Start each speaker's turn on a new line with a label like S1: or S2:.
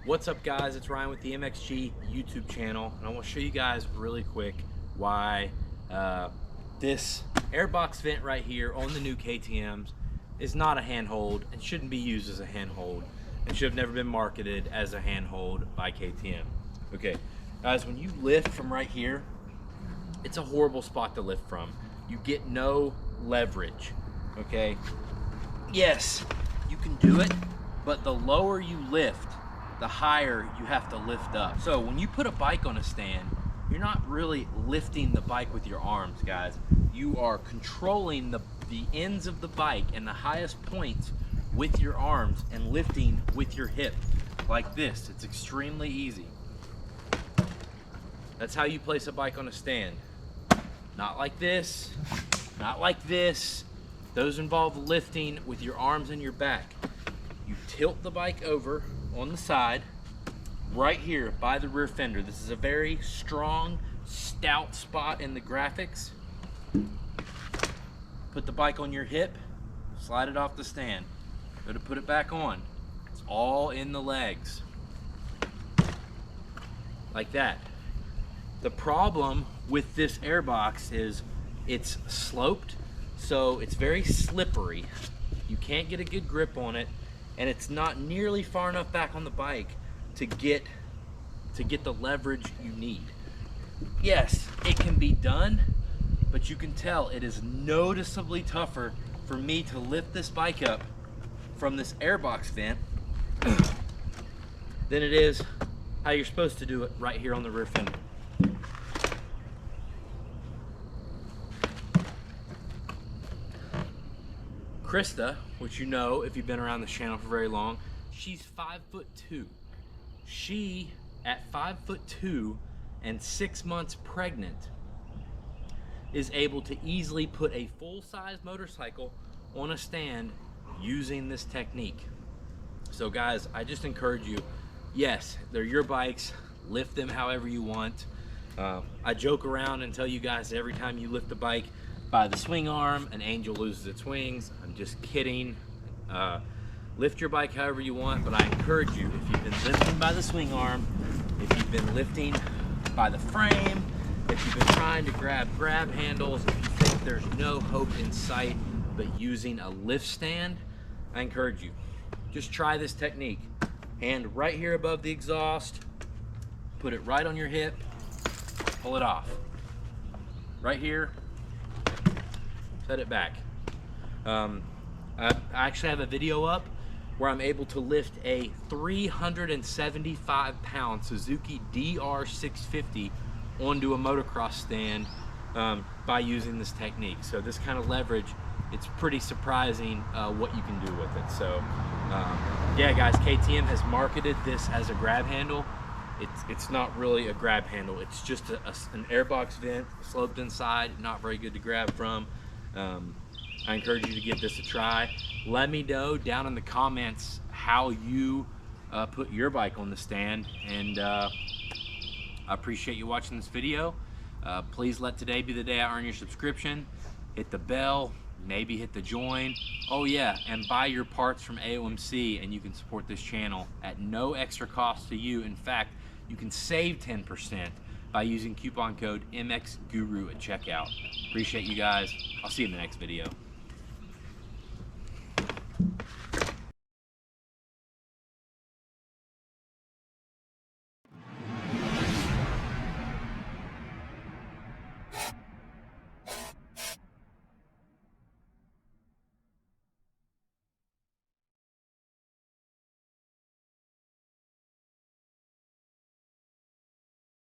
S1: What's up guys, it's Ryan with the MXG YouTube channel, and I want to show you guys really quick why this airbox vent right here on the new KTMs is not a handhold and shouldn't be used as a handhold and should have never been marketed as a handhold by KTM. Okay guys, when you lift from right here, it's a horrible spot to lift from. You get no leverage. Okay, yes, you can do it, but the lower you lift, the higher you have to lift up. So when you put a bike on a stand, you're not really lifting the bike with your arms, guys. You are controlling the ends of the bike and the highest points with your arms and lifting with your hip like this. It's extremely easy. That's how you place a bike on a stand. Not like this, not like this. Those involve lifting with your arms and your back. You tilt the bike over on the side, right here by the rear fender. This is a very strong, stout spot in the graphics. Put the bike on your hip, slide it off the stand. Go to put it back on. It's all in the legs. Like that. The problem with this airbox is it's sloped, so it's very slippery. You can't get a good grip on it, and it's not nearly far enough back on the bike to get the leverage you need. Yes, it can be done, but you can tell it is noticeably tougher for me to lift this bike up from this airbox vent than it is how you're supposed to do it right here on the rear fender. Krista, which you know if you've been around this channel for very long, she's 5'2". She, at 5'2" and 6 months pregnant, is able to easily put a full-size motorcycle on a stand using this technique. So guys, I just encourage you, yes, they're your bikes, lift them however you want. I joke around and tell you guys every time you lift the bike by the swing arm, an angel loses its wings. I'm just kidding. Lift your bike however you want, but I encourage you, if you've been lifting by the swing arm, if you've been lifting by the frame, if you've been trying to grab handles, if you think there's no hope in sight but using a lift stand, I encourage you, just try this technique. Hand right here above the exhaust, put it right on your hip, pull it off. Right here, set it back. I actually have a video up where I'm able to lift a 375-pound Suzuki DR650 onto a motocross stand by using this technique. So this kind of leverage, it's pretty surprising what you can do with it. So yeah guys, KTM has marketed this as a grab handle. It's not really a grab handle. It's just an airbox vent sloped inside, not very good to grab from. I encourage you to give this a try. Let me know down in the comments how you put your bike on the stand, and I appreciate you watching this video. Please let today be the day I earn your subscription. Hit the bell, maybe hit the join. Oh yeah, and buy your parts from AOMC, and you can support this channel at no extra cost to you. In fact, you can save 10% by using coupon code MXGuru at checkout. Appreciate you guys. I'll see you in the next video.